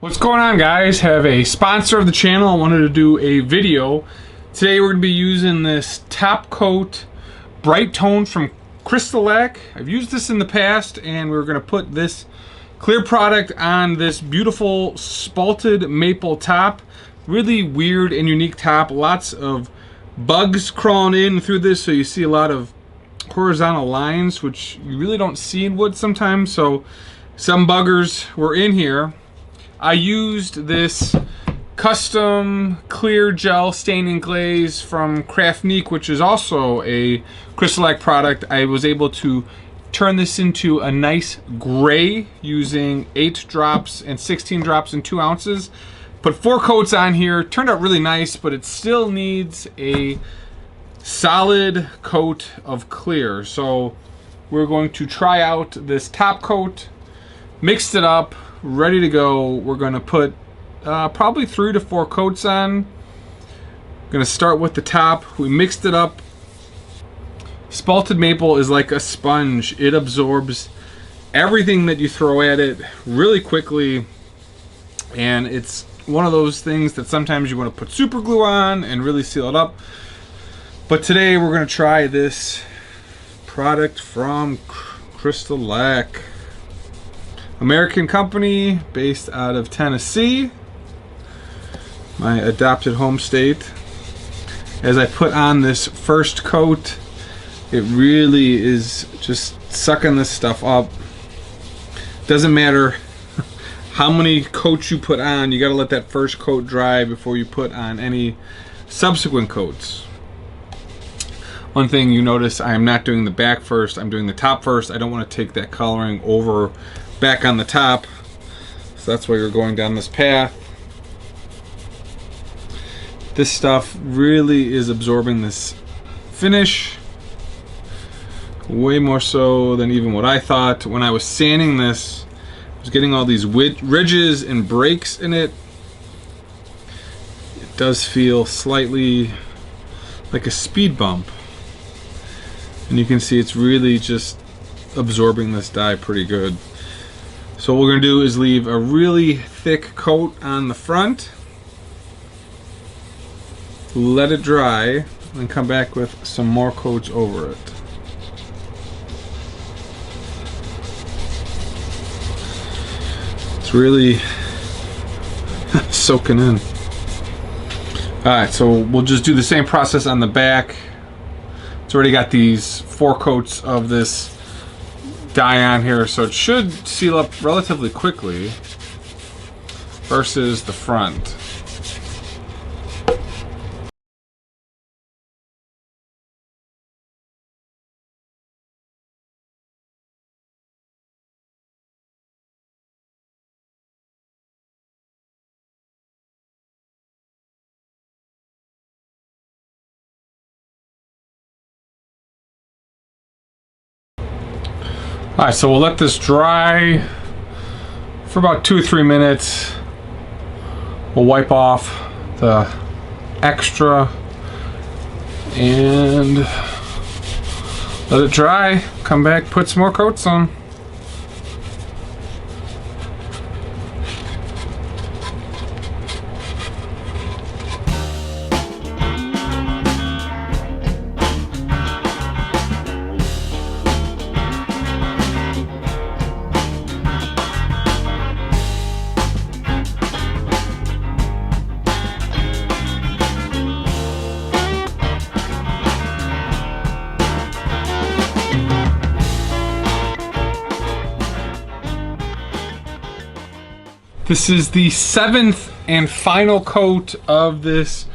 What's going on, guys? Have a sponsor of the channel. I wanted to do a video. Today we're going to be using this top coat Brite tone from CrystaLac. I've used this in the past, and we're going to put this clear product on this beautiful spalted maple top. Really weird and unique top. Lots of bugs crawling in through this, so you see a lot of horizontal lines, which you really don't see in wood sometimes. So some buggers were in here. I used this custom clear gel staining glaze from Craftnique, which is also a CrystaLac product. I was able to turn this into a nice gray using 8 drops and 16 drops in 2 ounces. Put 4 coats on here. Turned out really nice, but it still needs a solid coat of clear. So we're going to try out this top coat, mixed it up, ready to go. We're going to put probably 3 to 4 coats on. Going to start with the top. We mixed it up. Spalted maple is like a sponge. It absorbs everything that you throw at it really quickly, and it's one of those things that sometimes you want to put super glue on and really seal it up. But today we're going to try this product from CrystaLac. American company based out of Tennessee, my adopted home state. As I put on this first coat, it really is just sucking this stuff up. Doesn't matter how many coats you put on, you gotta let that first coat dry before you put on any subsequent coats. One thing you notice, I am not doing the back first, I'm doing the top first. I don't want to take that coloring over back on the top, so that's why you're going down this path. This stuff really is absorbing this finish way more so than even what I thought. When I was sanding this, I was getting all these ridges and breaks in it. It does feel slightly like a speed bump, and you can see it's really just absorbing this dye pretty good. So what we're going to do is leave a really thick coat on the front, let it dry, and come back with some more coats over it. It's really soaking in. Alright, so we'll just do the same process on the back. It's already got these 4 coats of this dye on here, so it should seal up relatively quickly versus the front. Alright, so we'll let this dry for about 2 or 3 minutes. We'll wipe off the extra and let it dry. Come back, put some more coats on. This is the 7th and final coat of this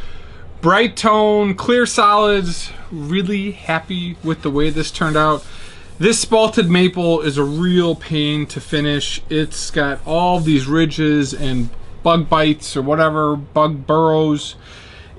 Brite tone clear solids. Really happy with the way this turned out. This spalted maple is a real pain to finish. It's got all these ridges and bug bites or whatever, bug burrows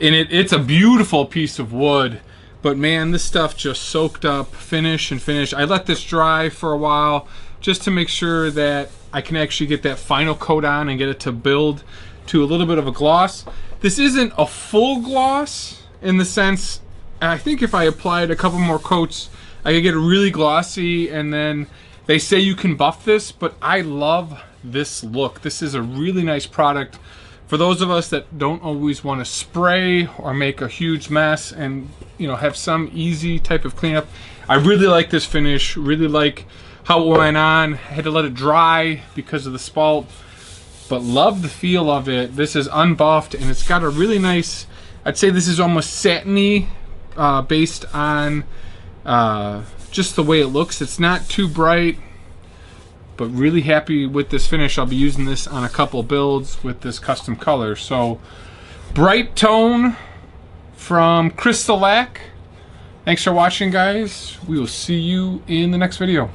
in it. It's a beautiful piece of wood, but man, this stuff just soaked up finish and finish. I let this dry for a while just to make sure that I can actually get that final coat on and get it to build to a little bit of a gloss. This isn't a full gloss in the sense, I think if I applied a couple more coats, I could get it really glossy, and then they say you can buff this, but I love this look. This is a really nice product for those of us that don't always want to spray or make a huge mess and, you know, have some easy type of cleanup. I really like this finish, really like how it went on. I had to let it dry because of the spalt, but love the feel of it. This is unbuffed and it's got a really nice, I'd say this is almost satiny based on just the way it looks. It's not too bright, but really happy with this finish. I'll be using this on a couple builds with this custom color. So Brite tone from CrystaLac. Thanks for watching, guys. We will see you in the next video.